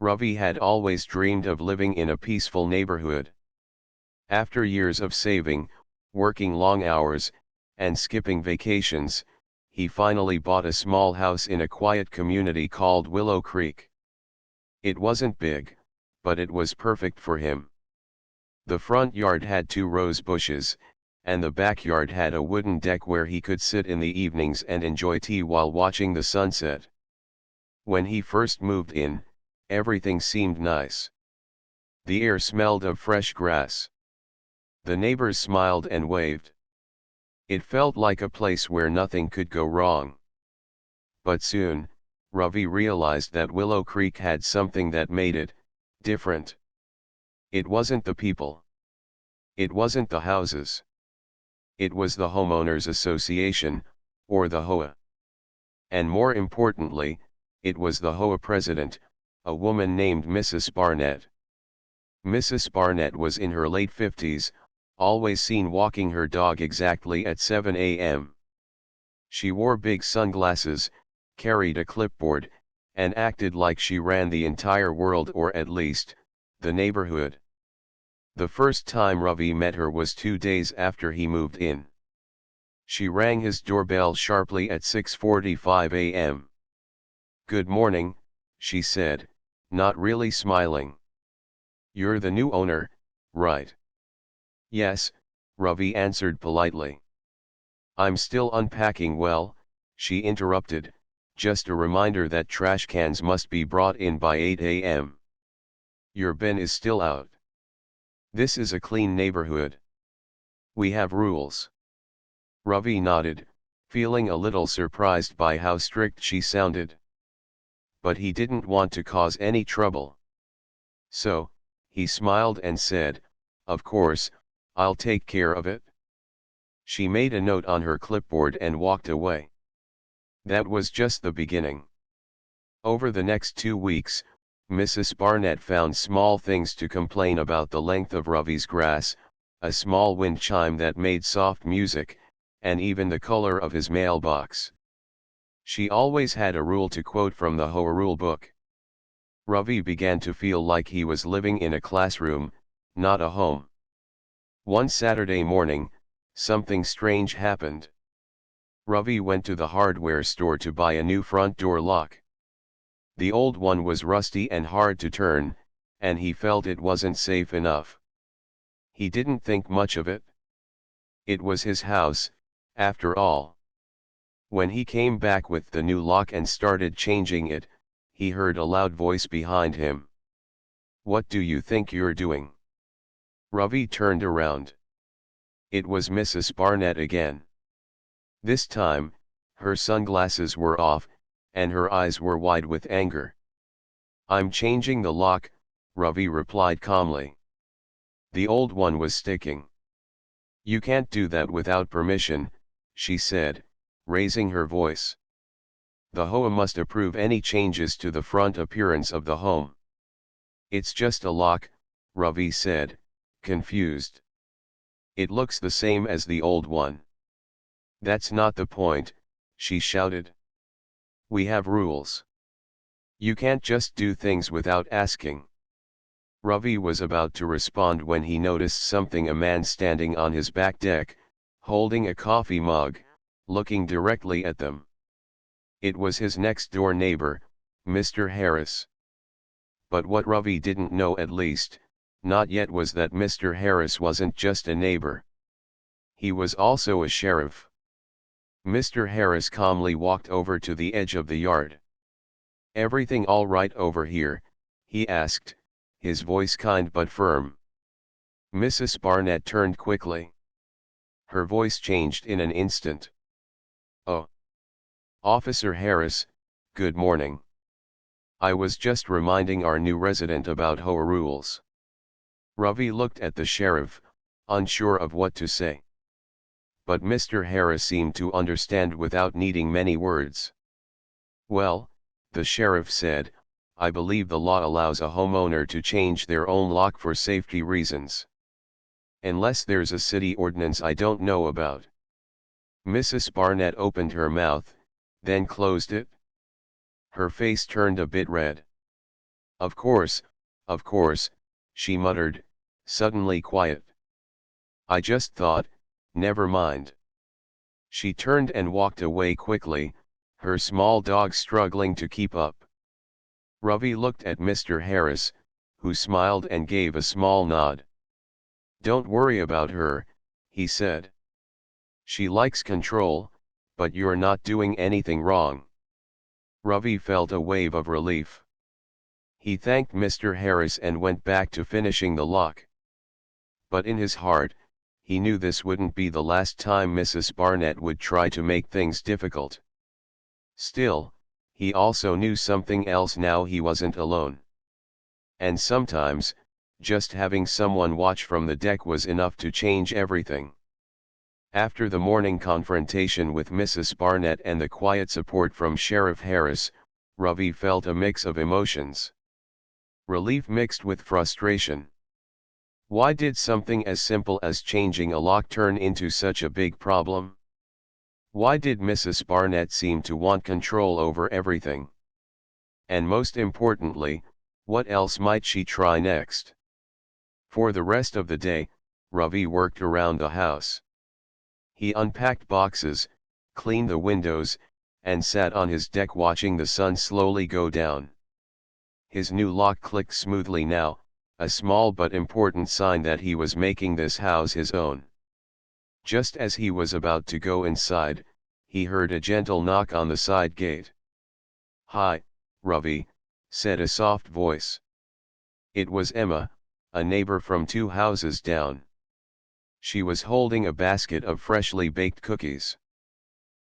Ravi had always dreamed of living in a peaceful neighborhood. After years of saving, working long hours, and skipping vacations, he finally bought a small house in a quiet community called Willow Creek. It wasn't big, but it was perfect for him. The front yard had 2 rose bushes, and the backyard had a wooden deck where he could sit in the evenings and enjoy tea while watching the sunset. When he first moved in, everything seemed nice. The air smelled of fresh grass. The neighbors smiled and waved. It felt like a place where nothing could go wrong. But soon, Ravi realized that Willow Creek had something that made it different. It wasn't the people. It wasn't the houses. It was the Homeowners Association, or the HOA. And more importantly, it was the HOA president, a woman named Mrs. Barnett. Mrs. Barnett was in her late 50s, always seen walking her dog exactly at 7 a.m. She wore big sunglasses, carried a clipboard, and acted like she ran the entire world, or at least, the neighborhood. The first time Ravi met her was 2 days after he moved in. She rang his doorbell sharply at 6:45 a.m. "Good morning," she said, not really smiling. "You're the new owner, right?" "Yes," Ravi answered politely. "I'm still unpacking." "Well," she interrupted, "just a reminder that trash cans must be brought in by 8 a.m. Your bin is still out. This is a clean neighborhood. We have rules." Ravi nodded, feeling a little surprised by how strict she sounded. But he didn't want to cause any trouble. So, he smiled and said, "Of course, I'll take care of it." She made a note on her clipboard and walked away. That was just the beginning. Over the next 2 weeks, Mrs. Barnett found small things to complain about: the length of Ravi's grass, a small wind chime that made soft music, and even the color of his mailbox. She always had a rule to quote from the HOA rule book. Ravi began to feel like he was living in a classroom, not a home. One Saturday morning, something strange happened. Ravi went to the hardware store to buy a new front door lock. The old one was rusty and hard to turn, and he felt it wasn't safe enough. He didn't think much of it. It was his house, after all. When he came back with the new lock and started changing it, he heard a loud voice behind him. "What do you think you're doing?" Ravi turned around. It was Mrs. Barnett again. This time, her sunglasses were off, and her eyes were wide with anger. "I'm changing the lock," Ravi replied calmly. "The old one was sticking." "You can't do that without permission," she said, raising her voice. "The HOA must approve any changes to the front appearance of the home." "It's just a lock," Ravi said, confused. "It looks the same as the old one." "That's not the point," she shouted. "We have rules. You can't just do things without asking." Ravi was about to respond when he noticed something: a man standing on his back deck, holding a coffee mug, looking directly at them. It was his next-door neighbor, Mr. Harris. But what Ravi didn't know, at least, not yet, was that Mr. Harris wasn't just a neighbor. He was also a sheriff. Mr. Harris calmly walked over to the edge of the yard. "Everything all right over here?" he asked, his voice kind but firm. Mrs. Barnett turned quickly. Her voice changed in an instant. "Oh, Officer Harris, good morning. I was just reminding our new resident about HOA rules." Ravi looked at the sheriff, unsure of what to say. But Mr. Harris seemed to understand without needing many words. "Well," the sheriff said, "I believe the law allows a homeowner to change their own lock for safety reasons. Unless there's a city ordinance I don't know about." Mrs. Barnett opened her mouth, then closed it. Her face turned a bit red. Of course, of course, she muttered, suddenly quiet. I just thought, never mind. She turned and walked away quickly, her small dog struggling to keep up. Ravi looked at Mr. Harris, who smiled and gave a small nod. Don't worry about her, he said. She likes control, but you're not doing anything wrong. Ravi felt a wave of relief. He thanked Mr. Harris and went back to finishing the lock. But in his heart, he knew this wouldn't be the last time Mrs. Barnett would try to make things difficult. Still, he also knew something else now: he wasn't alone. And sometimes, just having someone watch from the deck was enough to change everything. After the morning confrontation with Mrs. Barnett and the quiet support from Sheriff Harris, Ravi felt a mix of emotions. Relief mixed with frustration. Why did something as simple as changing a lock turn into such a big problem? Why did Mrs. Barnett seem to want control over everything? And most importantly, what else might she try next? For the rest of the day, Ravi worked around the house. He unpacked boxes, cleaned the windows, and sat on his deck watching the sun slowly go down. His new lock clicked smoothly now, a small but important sign that he was making this house his own. Just as he was about to go inside, he heard a gentle knock on the side gate. "Hi, Ravi," said a soft voice. It was Emma, a neighbor from 2 houses down. She was holding a basket of freshly baked cookies.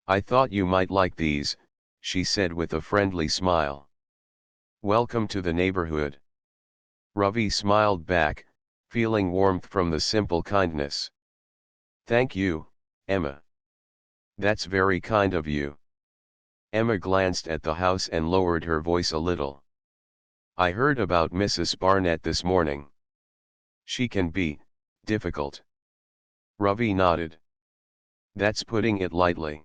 "I thought you might like these," she said with a friendly smile. "Welcome to the neighborhood." Ravi smiled back, feeling warmth from the simple kindness. "Thank you, Emma. That's very kind of you." Emma glanced at the house and lowered her voice a little. "I heard about Mrs. Barnett this morning. She can be difficult." Ravi nodded. "That's putting it lightly.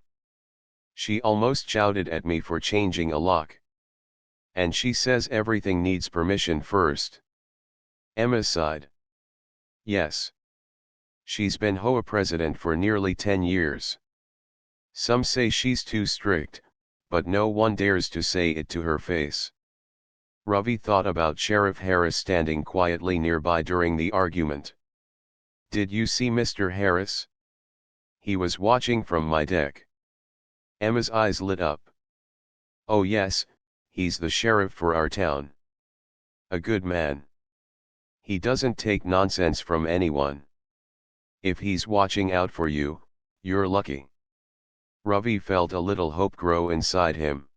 She almost shouted at me for changing a lock. And she says everything needs permission first." Emma sighed. "Yes. She's been HOA president for nearly 10 years. Some say she's too strict, but no one dares to say it to her face." Ravi thought about Sheriff Harris standing quietly nearby during the argument. "Did you see Mr. Harris? He was watching from my deck." Emma's eyes lit up. "Oh yes, he's the sheriff for our town. A good man. He doesn't take nonsense from anyone. If he's watching out for you, you're lucky." Ravi felt a little hope grow inside him.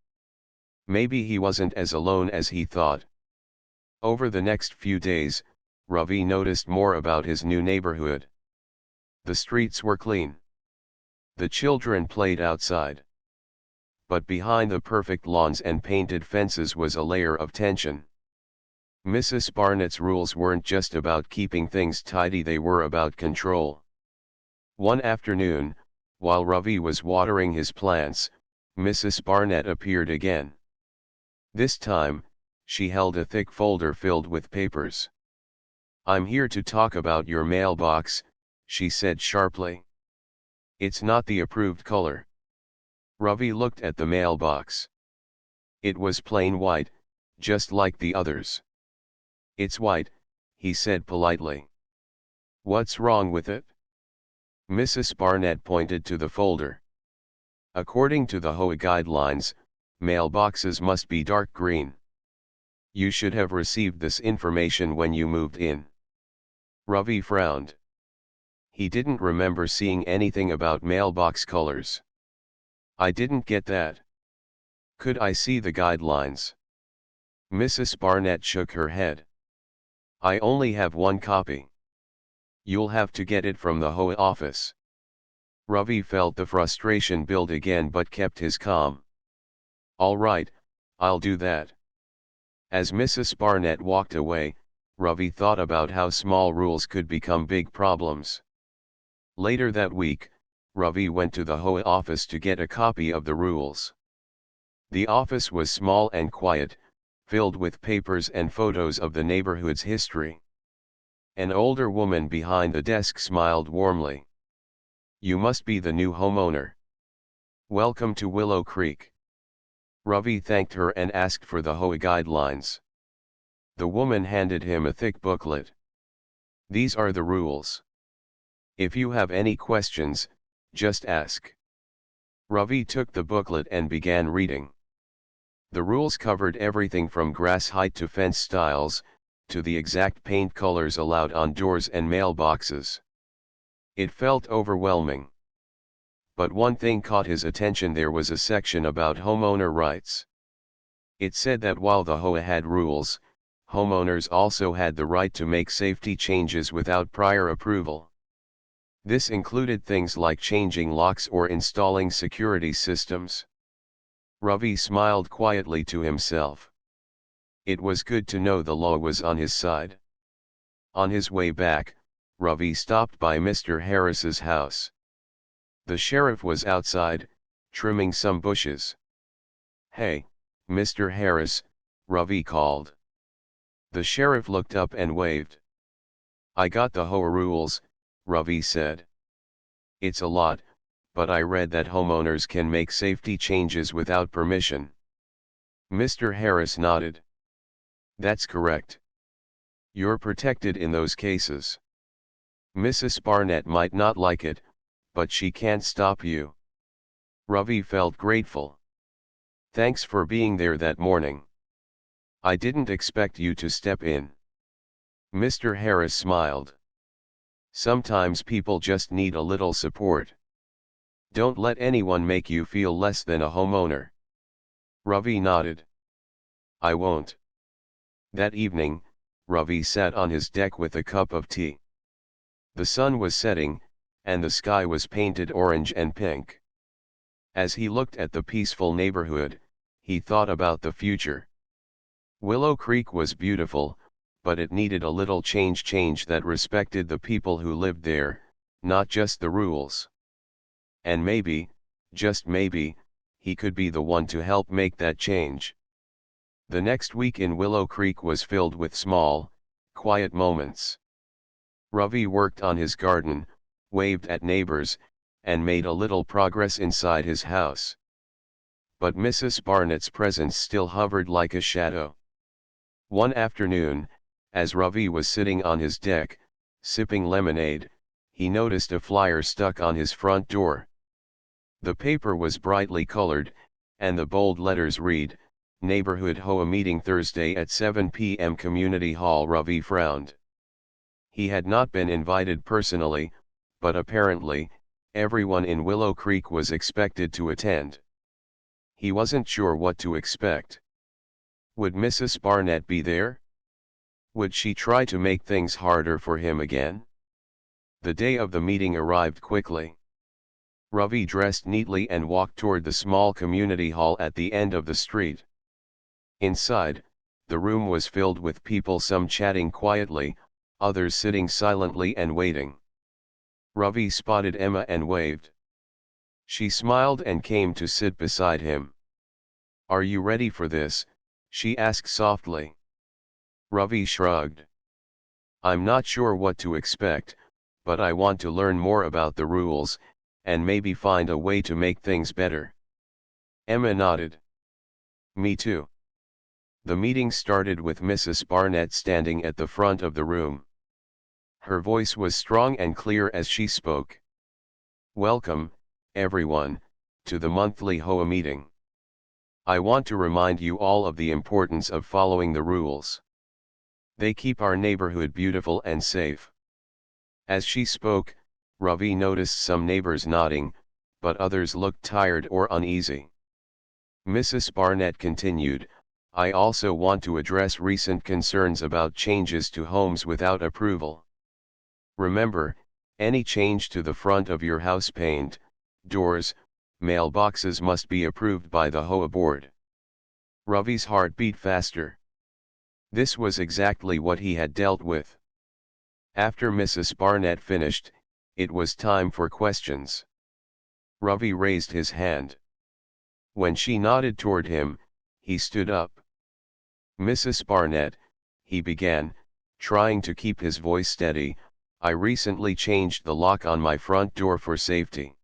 Maybe he wasn't as alone as he thought. Over the next few days, Ravi noticed more about his new neighborhood. The streets were clean. The children played outside. But behind the perfect lawns and painted fences was a layer of tension. Mrs. Barnett's rules weren't just about keeping things tidy, they were about control. One afternoon, while Ravi was watering his plants, Mrs. Barnett appeared again. This time, she held a thick folder filled with papers. "I'm here to talk about your mailbox," she said sharply. "It's not the approved color." Ravi looked at the mailbox. It was plain white, just like the others. "It's white," he said politely. "What's wrong with it?" Mrs. Barnett pointed to the folder. "According to the HOA guidelines, mailboxes must be dark green. You should have received this information when you moved in." Ravi frowned. He didn't remember seeing anything about mailbox colors. "I didn't get that. Could I see the guidelines?" Mrs. Barnett shook her head. "I only have one copy. You'll have to get it from the HOA office." Ravi felt the frustration build again but kept his calm. "All right, I'll do that." As Mrs. Barnett walked away, Ravi thought about how small rules could become big problems. Later that week, Ravi went to the HOA office to get a copy of the rules. The office was small and quiet, filled with papers and photos of the neighborhood's history. An older woman behind the desk smiled warmly. "You must be the new homeowner. Welcome to Willow Creek." Ravi thanked her and asked for the HOA guidelines. The woman handed him a thick booklet. "These are the rules. If you have any questions, just ask." Ravi took the booklet and began reading. The rules covered everything from grass height to fence styles, to the exact paint colors allowed on doors and mailboxes. It felt overwhelming. But one thing caught his attention: there was a section about homeowner rights. It said that while the HOA had rules, homeowners also had the right to make safety changes without prior approval. This included things like changing locks or installing security systems. Ravi smiled quietly to himself. It was good to know the law was on his side. On his way back, Ravi stopped by Mr. Harris's house. The sheriff was outside, trimming some bushes. "Hey, Mr. Harris," Ravi called. The sheriff looked up and waved. "I got the HOA rules," Ravi said. "It's a lot, but I read that homeowners can make safety changes without permission." Mr. Harris nodded. "That's correct. You're protected in those cases. Mrs. Barnett might not like it, but she can't stop you." Ravi felt grateful. "Thanks for being there that morning. I didn't expect you to step in." Mr. Harris smiled. "Sometimes people just need a little support. Don't let anyone make you feel less than a homeowner." Ravi nodded. "I won't." That evening, Ravi sat on his deck with a cup of tea. The sun was setting, and the sky was painted orange and pink. As he looked at the peaceful neighborhood, he thought about the future. Willow Creek was beautiful, but it needed a little change that respected the people who lived there, not just the rules. And maybe, just maybe, he could be the one to help make that change. The next week in Willow Creek was filled with small, quiet moments. Ravi worked on his garden, waved at neighbors, and made a little progress inside his house. But Mrs. Barnett's presence still hovered like a shadow. One afternoon, as Ravi was sitting on his deck, sipping lemonade, he noticed a flyer stuck on his front door. The paper was brightly colored, and the bold letters read, "Neighborhood HOA meeting Thursday at 7 p.m. Community Hall." Ravi frowned. He had not been invited personally, but apparently, everyone in Willow Creek was expected to attend. He wasn't sure what to expect. Would Mrs. Barnett be there? Would she try to make things harder for him again? The day of the meeting arrived quickly. Ravi dressed neatly and walked toward the small community hall at the end of the street. Inside, the room was filled with people, some chatting quietly, others sitting silently and waiting. Ravi spotted Emma and waved. She smiled and came to sit beside him. "Are you ready for this?" she asked softly. Ravi shrugged. "I'm not sure what to expect, but I want to learn more about the rules, and maybe find a way to make things better." Emma nodded. "Me too." The meeting started with Mrs. Barnett standing at the front of the room. Her voice was strong and clear as she spoke. "Welcome, everyone, to the monthly HOA meeting. I want to remind you all of the importance of following the rules. They keep our neighborhood beautiful and safe." As she spoke, Ravi noticed some neighbors nodding, but others looked tired or uneasy. Mrs. Barnett continued, "I also want to address recent concerns about changes to homes without approval. Remember, any change to the front of your house paint, doors, mailboxes must be approved by the HOA board." Ravi's heart beat faster. This was exactly what he had dealt with. After Mrs. Barnett finished, it was time for questions. Ravi raised his hand. When she nodded toward him, he stood up. Mrs. Barnett, he began, trying to keep his voice steady, I recently changed the lock on my front door for safety.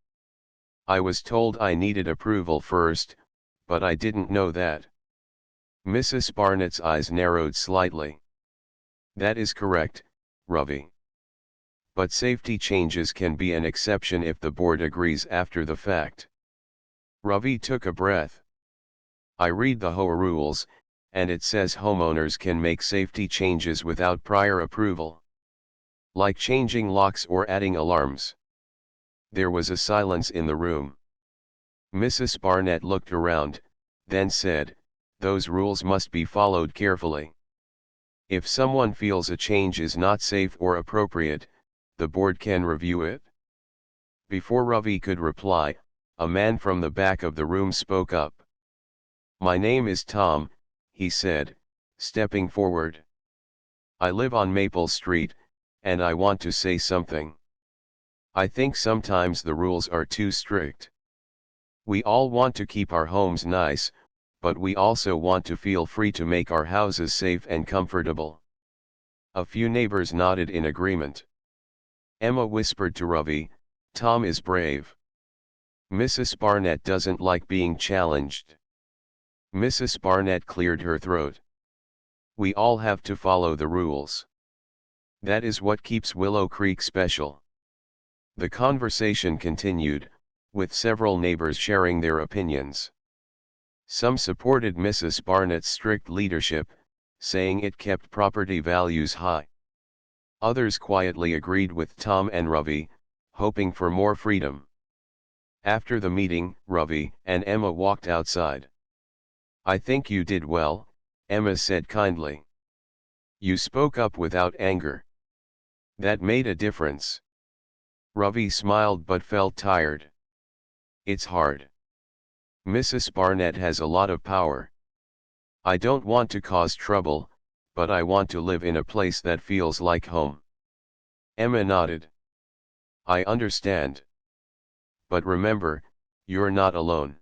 I was told I needed approval first, but I didn't know that. Mrs. Barnett's eyes narrowed slightly. That is correct, Ravi. But safety changes can be an exception if the board agrees after the fact. Ravi took a breath. I read the HOA rules, and it says homeowners can make safety changes without prior approval. Like changing locks or adding alarms. There was a silence in the room. Mrs. Barnett looked around, then said, those rules must be followed carefully. If someone feels a change is not safe or appropriate, the board can review it. Before Ravi could reply, a man from the back of the room spoke up. My name is Tom, he said, stepping forward. I live on Maple Street, and I want to say something. I think sometimes the rules are too strict. We all want to keep our homes nice, but we also want to feel free to make our houses safe and comfortable. A few neighbors nodded in agreement. Emma whispered to Ravi, Tom is brave. Mrs. Barnett doesn't like being challenged. Mrs. Barnett cleared her throat. We all have to follow the rules. That is what keeps Willow Creek special. The conversation continued, with several neighbors sharing their opinions. Some supported Mrs. Barnett's strict leadership, saying it kept property values high. Others quietly agreed with Tom and Ravi, hoping for more freedom. After the meeting, Ravi and Emma walked outside. I think you did well, Emma said kindly. You spoke up without anger. That made a difference. Ravi smiled but felt tired. It's hard. Mrs. Barnett has a lot of power. I don't want to cause trouble, but I want to live in a place that feels like home. Emma nodded. I understand. But remember, you're not alone.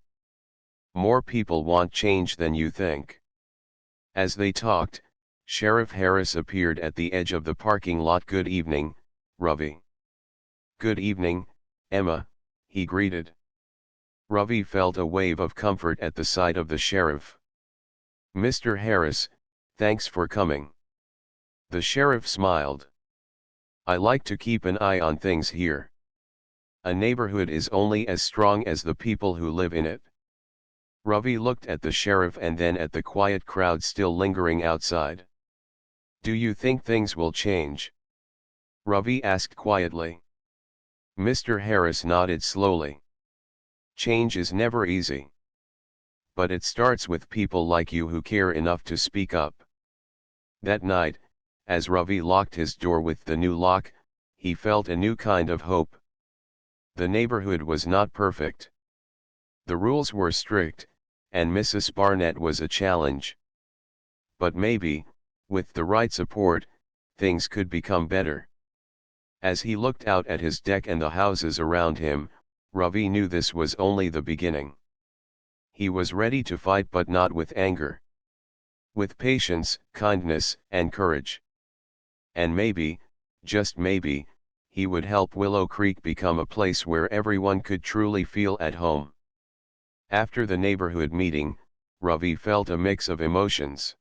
More people want change than you think. As they talked, Sheriff Harris appeared at the edge of the parking lot. Good evening, Ravi. Good evening, Emma, he greeted. Ravi felt a wave of comfort at the sight of the sheriff. Mr. Harris, thanks for coming. The sheriff smiled. I like to keep an eye on things here. A neighborhood is only as strong as the people who live in it. Ravi looked at the sheriff and then at the quiet crowd still lingering outside. Do you think things will change? Ravi asked quietly. Mr. Harris nodded slowly. Change is never easy. But it starts with people like you who care enough to speak up. That night, as Ravi locked his door with the new lock, he felt a new kind of hope. The neighborhood was not perfect. The rules were strict, and Mrs. Barnett was a challenge. But maybe, with the right support, things could become better. As he looked out at his deck and the houses around him, Ravi knew this was only the beginning. He was ready to fight, but not with anger. With patience, kindness, and courage. And maybe, just maybe, he would help Willow Creek become a place where everyone could truly feel at home. After the neighborhood meeting, Ravi felt a mix of emotions.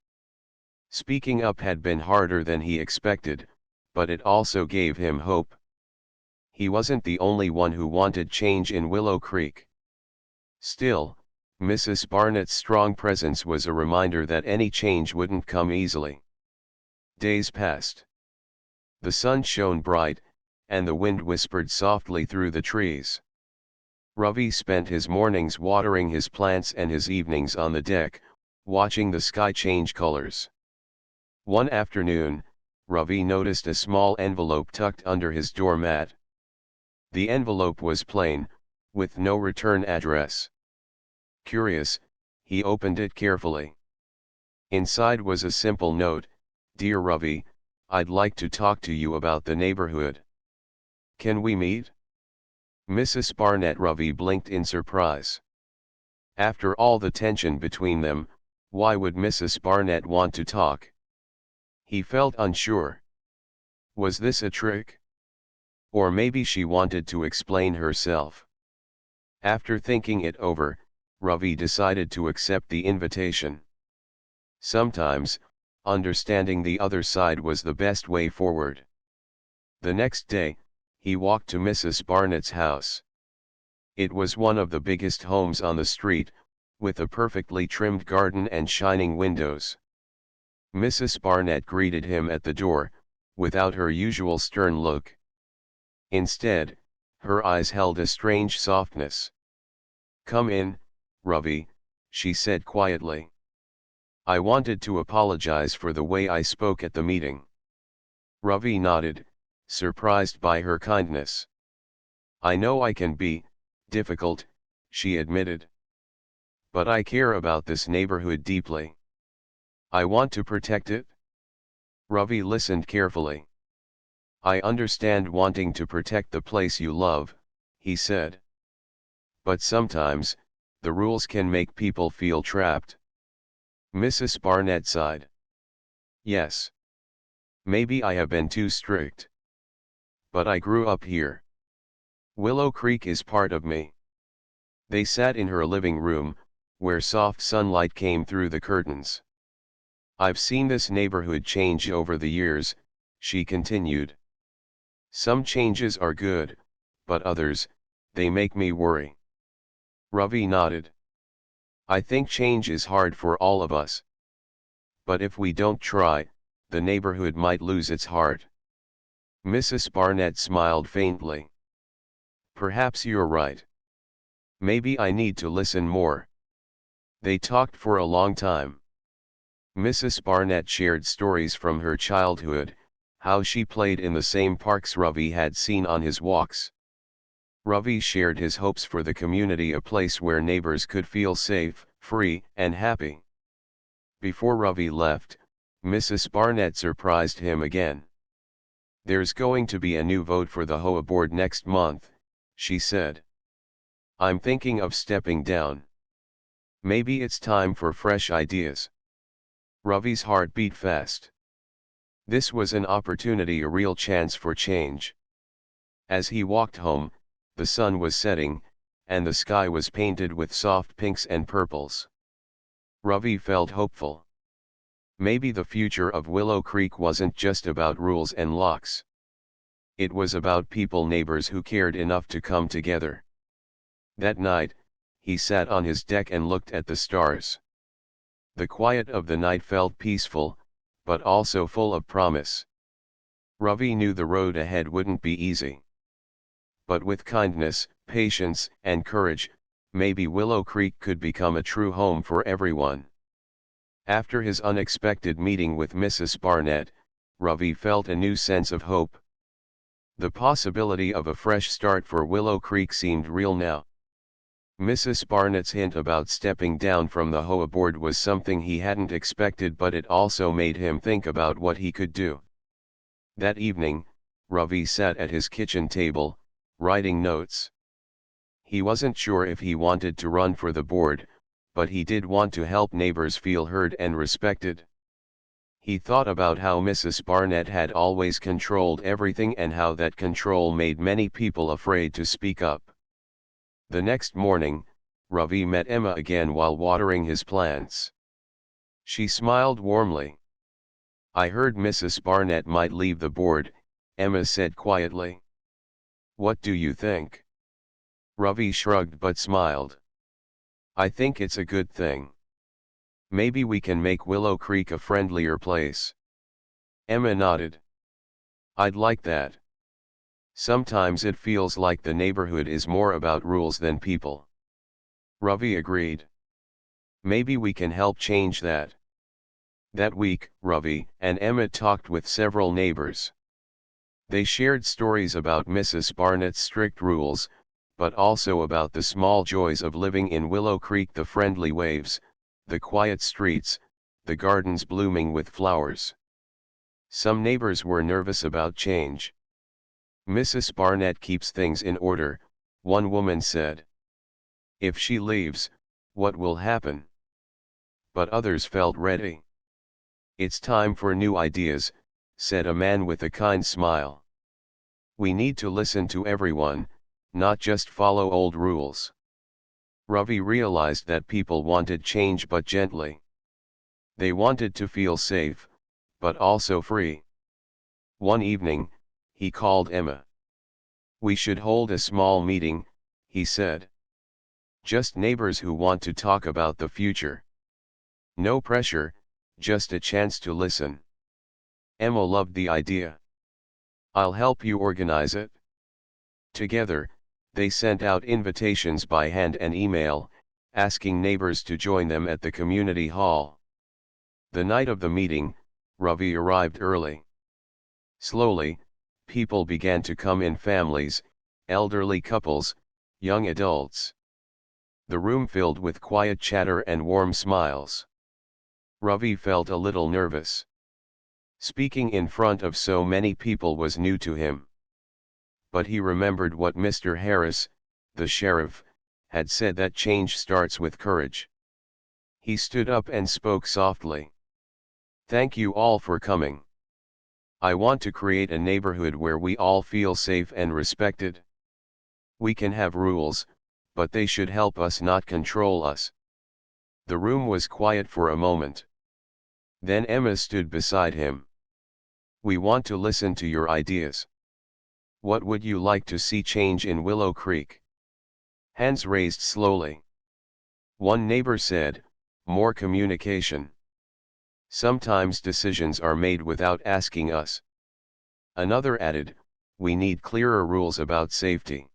Speaking up had been harder than he expected, but it also gave him hope. He wasn't the only one who wanted change in Willow Creek. Still, Mrs. Barnett's strong presence was a reminder that any change wouldn't come easily. Days passed. The sun shone bright, and the wind whispered softly through the trees. Ravi spent his mornings watering his plants and his evenings on the deck, watching the sky change colors. One afternoon, Ravi noticed a small envelope tucked under his doormat. The envelope was plain, with no return address. Curious, he opened it carefully. Inside was a simple note, Dear Ravi, I'd like to talk to you about the neighborhood. Can we meet? Mrs. Barnett. Ravi blinked in surprise. After all the tension between them, Why would Mrs. Barnett want to talk? He felt unsure. Was this a trick? Or maybe she wanted to explain herself. After thinking it over, Ravi decided to accept the invitation. Sometimes, understanding the other side was the best way forward. The next day, he walked to Mrs. Barnett's house. It was one of the biggest homes on the street, with a perfectly trimmed garden and shining windows. Mrs. Barnett greeted him at the door, without her usual stern look. Instead, her eyes held a strange softness. "Come in, Ravi," she said quietly. "I wanted to apologize for the way I spoke at the meeting." Ravi nodded, surprised by her kindness. "I know I can be difficult," she admitted. "But I care about this neighborhood deeply. I want to protect it." Ravi listened carefully. "I understand wanting to protect the place you love," he said. "But sometimes, the rules can make people feel trapped." Mrs. Barnett sighed. "Yes. Maybe I have been too strict. But I grew up here. Willow Creek is part of me." They sat in her living room, where soft sunlight came through the curtains. "I've seen this neighborhood change over the years," she continued. "Some changes are good, but others, they make me worry." Ravi nodded. "I think change is hard for all of us. But if we don't try, the neighborhood might lose its heart." Mrs. Barnett smiled faintly. "Perhaps you're right. Maybe I need to listen more." They talked for a long time. Mrs. Barnett shared stories from her childhood, how she played in the same parks Ravi had seen on his walks. Ravi shared his hopes for the community, a place where neighbors could feel safe, free, and happy. Before Ravi left, Mrs. Barnett surprised him again. "There's going to be a new vote for the HOA board next month," she said. "I'm thinking of stepping down. Maybe it's time for fresh ideas." Ravi's heart beat fast. This was an opportunity, a real chance for change. As he walked home, the sun was setting, and the sky was painted with soft pinks and purples. Ravi felt hopeful. Maybe the future of Willow Creek wasn't just about rules and locks. It was about people, neighbors who cared enough to come together. That night, he sat on his deck and looked at the stars. The quiet of the night felt peaceful, but also full of promise. Ravi knew the road ahead wouldn't be easy. But with kindness, patience, and courage, maybe Willow Creek could become a true home for everyone. After his unexpected meeting with Mrs. Barnett, Ravi felt a new sense of hope. The possibility of a fresh start for Willow Creek seemed real now. Mrs. Barnett's hint about stepping down from the HOA board was something he hadn't expected, but it also made him think about what he could do. That evening, Ravi sat at his kitchen table, writing notes. He wasn't sure if he wanted to run for the board, but he did want to help neighbors feel heard and respected. He thought about how Mrs. Barnett had always controlled everything and how that control made many people afraid to speak up. The next morning, Ravi met Emma again while watering his plants. She smiled warmly. "I heard Mrs. Barnett might leave the board," Emma said quietly. "What do you think?" Ravi shrugged but smiled. "I think it's a good thing. Maybe we can make Willow Creek a friendlier place." Emma nodded. "I'd like that. Sometimes it feels like the neighborhood is more about rules than people." Ravi agreed. "Maybe we can help change that." That week, Ravi and Emma talked with several neighbors. They shared stories about Mrs. Barnett's strict rules, but also about the small joys of living in Willow Creek, the friendly waves, the quiet streets, the gardens blooming with flowers. Some neighbors were nervous about change. "Mrs. Barnett keeps things in order," one woman said. "If she leaves, what will happen?" but others felt ready. "It's time for new ideas," said a man with a kind smile. "We need to listen to everyone, not just follow old rules." Ravi realized that people wanted change but gently. They wanted to feel safe, but also free. One evening, he called Emma. "We should hold a small meeting," he said. "Just neighbors who want to talk about the future. No pressure, just a chance to listen." Emma loved the idea. "I'll help you organize it." Together, they sent out invitations by hand and email, asking neighbors to join them at the community hall. The night of the meeting, Ravi arrived early. Slowly, people began to come in families, elderly couples, young adults. The room filled with quiet chatter and warm smiles. Ravi felt a little nervous. Speaking in front of so many people was new to him. But he remembered what Mr. Harris, the sheriff, had said, that change starts with courage. He stood up and spoke softly. "Thank you all for coming. I want to create a neighborhood where we all feel safe and respected. We can have rules, but they should help us, not control us." The room was quiet for a moment. Then Emma stood beside him. "We want to listen to your ideas. What would you like to see change in Willow Creek?" Hands raised slowly. One neighbor said, "More communication. Sometimes decisions are made without asking us." Another added, "We need clearer rules about safety.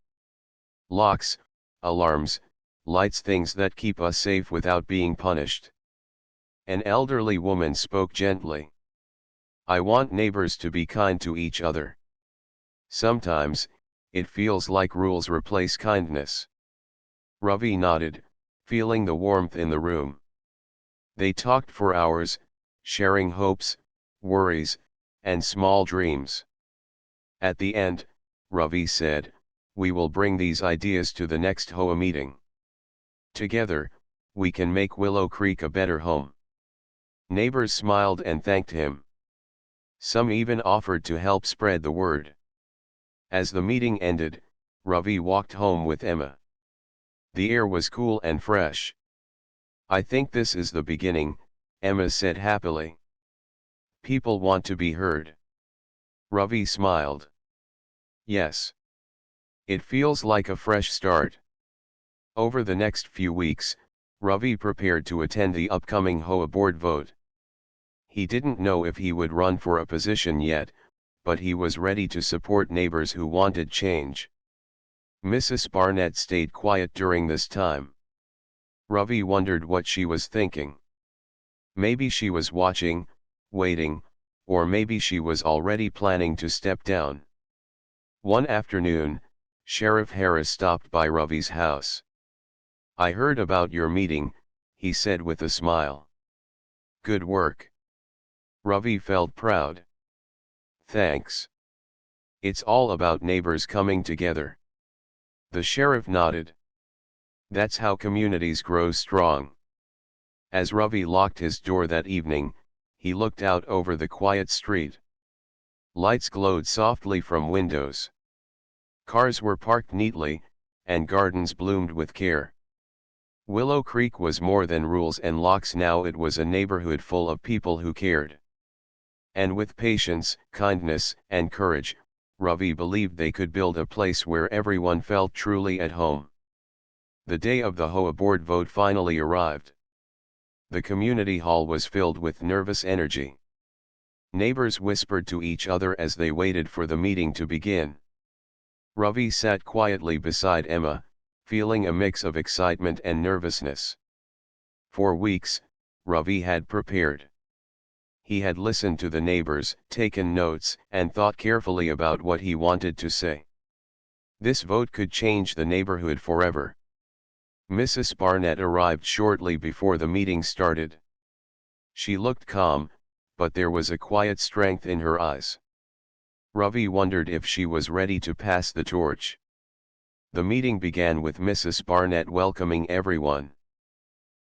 Locks, alarms, lights, things that keep us safe without being punished." An elderly woman spoke gently. "I want neighbors to be kind to each other. Sometimes, it feels like rules replace kindness." Ravi nodded, feeling the warmth in the room. They talked for hours, sharing hopes, worries, and small dreams. At the end, Ravi said, "We will bring these ideas to the next HOA meeting. Together, we can make Willow Creek a better home." Neighbors smiled and thanked him. Some even offered to help spread the word. As the meeting ended, Ravi walked home with Emma. The air was cool and fresh. "I think this is the beginning," Emma said happily. "People want to be heard." Ravi smiled. "Yes. It feels like a fresh start." Over the next few weeks, Ravi prepared to attend the upcoming HOA board vote. He didn't know if he would run for a position yet, but he was ready to support neighbors who wanted change. Mrs. Barnett stayed quiet during this time. Ravi wondered what she was thinking. Maybe she was watching, waiting, or maybe she was already planning to step down. One afternoon, Sheriff Harris stopped by Ravi's house. "I heard about your meeting," he said with a smile. "Good work." Ravi felt proud. "Thanks. It's all about neighbors coming together." The sheriff nodded. "That's how communities grow strong." As Ravi locked his door that evening, he looked out over the quiet street. Lights glowed softly from windows. Cars were parked neatly, and gardens bloomed with care. Willow Creek was more than rules and locks now, it was a neighborhood full of people who cared. And with patience, kindness, and courage, Ravi believed they could build a place where everyone felt truly at home. The day of the HOA board vote finally arrived. The community hall was filled with nervous energy. Neighbors whispered to each other as they waited for the meeting to begin. Ravi sat quietly beside Emma, feeling a mix of excitement and nervousness. For weeks, Ravi had prepared. He had listened to the neighbors, taken notes, and thought carefully about what he wanted to say. This vote could change the neighborhood forever. Mrs. Barnett arrived shortly before the meeting started. She looked calm, but there was a quiet strength in her eyes. Ravi wondered if she was ready to pass the torch. The meeting began with Mrs. Barnett welcoming everyone.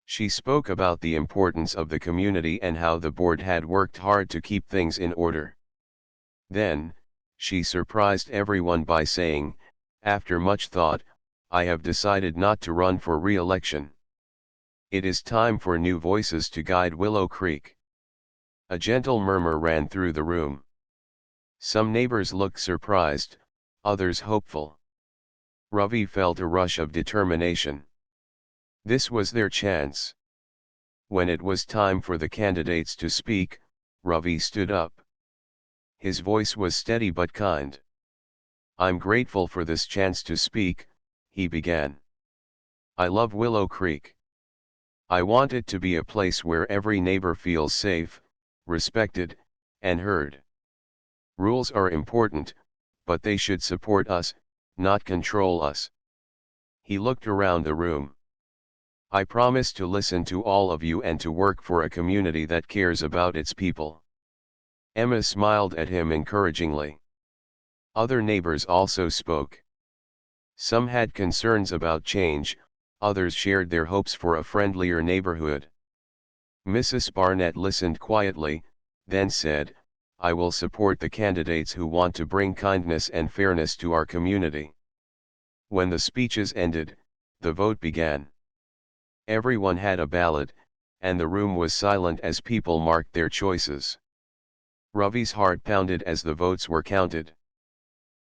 She spoke about the importance of the community and how the board had worked hard to keep things in order. Then, she surprised everyone by saying, "After much thought, I have decided not to run for re-election. It is time for new voices to guide Willow Creek." A gentle murmur ran through the room. Some neighbors looked surprised, others hopeful. Ravi felt a rush of determination. This was their chance. When it was time for the candidates to speak, Ravi stood up. His voice was steady but kind. "I'm grateful for this chance to speak," he began. "I love Willow Creek. I want it to be a place where every neighbor feels safe, respected, and heard. Rules are important, but they should support us, not control us." He looked around the room. "I promise to listen to all of you and to work for a community that cares about its people." Emma smiled at him encouragingly. Other neighbors also spoke. Some had concerns about change, others shared their hopes for a friendlier neighborhood. Mrs. Barnett listened quietly, then said, "I will support the candidates who want to bring kindness and fairness to our community." When the speeches ended, the vote began. Everyone had a ballot, and the room was silent as people marked their choices. Ravi's heart pounded as the votes were counted.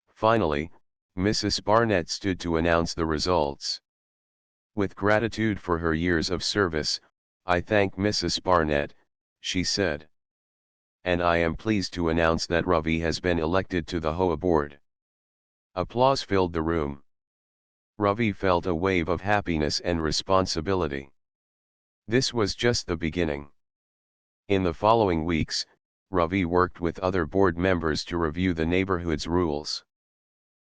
Finally, Mrs. Barnett stood to announce the results. "With gratitude for her years of service, I thank Mrs. Barnett," she said. "And I am pleased to announce that Ravi has been elected to the HOA board." Applause filled the room. Ravi felt a wave of happiness and responsibility. This was just the beginning. In the following weeks, Ravi worked with other board members to review the neighborhood's rules.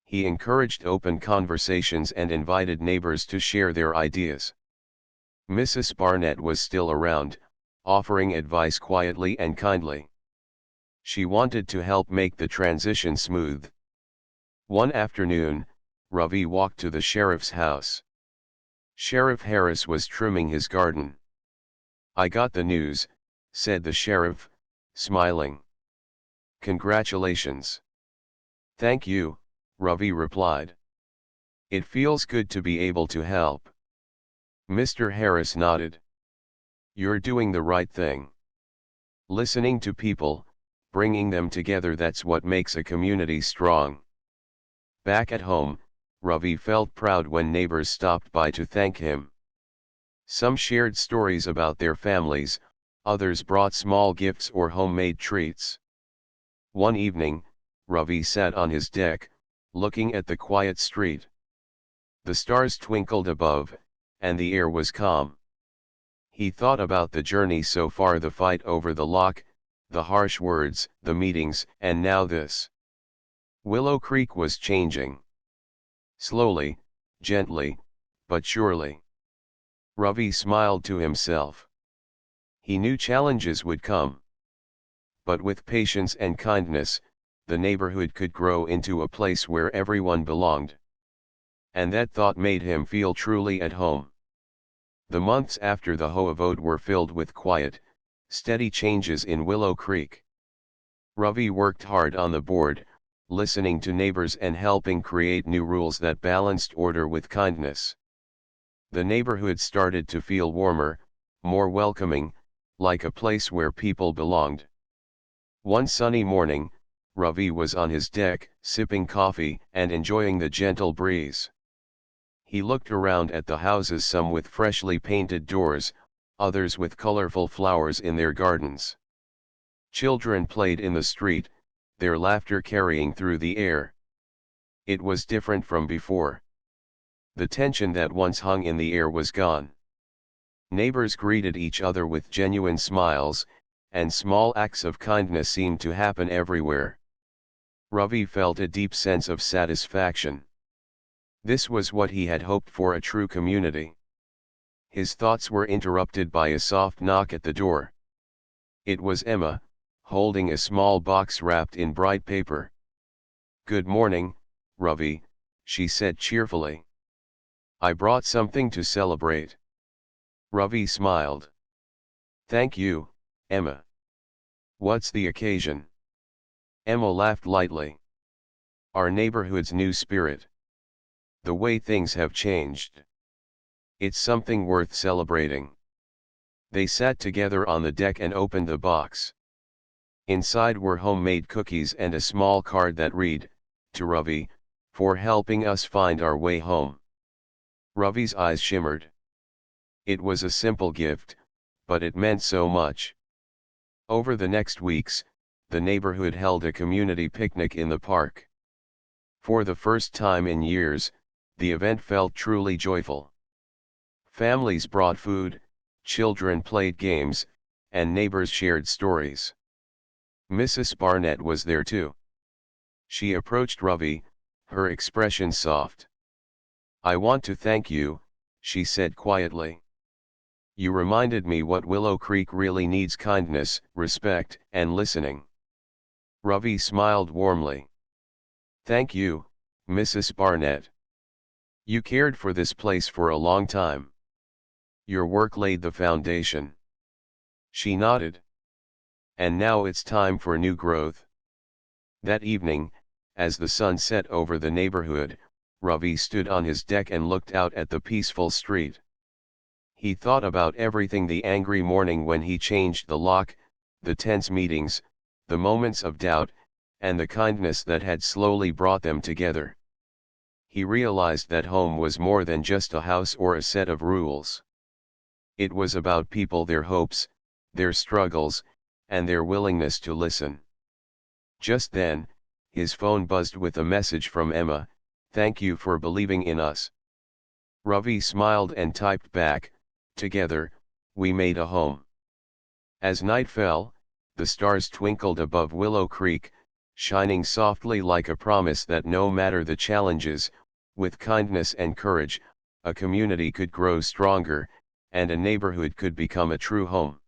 He encouraged open conversations and invited neighbors to share their ideas. Mrs. Barnett was still around, offering advice quietly and kindly. She wanted to help make the transition smooth. One afternoon, Ravi walked to the sheriff's house. Sheriff Harris was trimming his garden. "I got the news," said the sheriff, smiling. "Congratulations." "Thank you," Ravi replied. "It feels good to be able to help." Mr. Harris nodded. "You're doing the right thing. Listening to people, bringing them together, that's what makes a community strong." Back at home, Ravi felt proud when neighbors stopped by to thank him. Some shared stories about their families, others brought small gifts or homemade treats. One evening, Ravi sat on his deck, looking at the quiet street. The stars twinkled above, and the air was calm. He thought about the journey so far, the fight over the lock, the harsh words, the meetings, and now this. Willow Creek was changing. Slowly, gently, but surely. Ravi smiled to himself. He knew challenges would come. But with patience and kindness, the neighborhood could grow into a place where everyone belonged. And that thought made him feel truly at home. The months after the HOA vote were filled with quiet, steady changes in Willow Creek. Ravi worked hard on the board, listening to neighbors and helping create new rules that balanced order with kindness. The neighborhood started to feel warmer, more welcoming, like a place where people belonged. One sunny morning, Ravi was on his deck, sipping coffee and enjoying the gentle breeze. He looked around at the houses, some with freshly painted doors, others with colorful flowers in their gardens. Children played in the street, their laughter carrying through the air. It was different from before. The tension that once hung in the air was gone. Neighbors greeted each other with genuine smiles, and small acts of kindness seemed to happen everywhere. Ravi felt a deep sense of satisfaction. This was what he had hoped for, a true community. His thoughts were interrupted by a soft knock at the door. It was Emma, holding a small box wrapped in bright paper. "Good morning, Ravi," she said cheerfully. "I brought something to celebrate." Ravi smiled. Thank you, Emma. What's the occasion? Emma laughed lightly. Our neighborhood's new spirit. The way things have changed. It's something worth celebrating. They sat together on the deck and opened the box. Inside were homemade cookies and a small card that read, "To Ravi, for helping us find our way home." Ravi's eyes shimmered. It was a simple gift, but it meant so much. Over the next weeks, the neighborhood held a community picnic in the park. For the first time in years, the event felt truly joyful. Families brought food, children played games, and neighbors shared stories. Mrs. Barnett was there too. She approached Ravi, her expression soft. "I want to thank you," she said quietly. "You reminded me what Willow Creek really needs: kindness, respect, and listening." Ravi smiled warmly. "Thank you, Mrs. Barnett. You cared for this place for a long time. Your work laid the foundation." She nodded. "And now it's time for new growth." That evening, as the sun set over the neighborhood, Ravi stood on his deck and looked out at the peaceful street. He thought about everything: the angry morning when he changed the lock, the tense meetings, the moments of doubt, and the kindness that had slowly brought them together. He realized that home was more than just a house or a set of rules. It was about people, their hopes, their struggles, and their willingness to listen. Just then, his phone buzzed with a message from Emma: "Thank you for believing in us." Ravi smiled and typed back, "Together, we made a home." As night fell, the stars twinkled above Willow Creek, shining softly like a promise that no matter the challenges, with kindness and courage, a community could grow stronger, and a neighborhood could become a true home.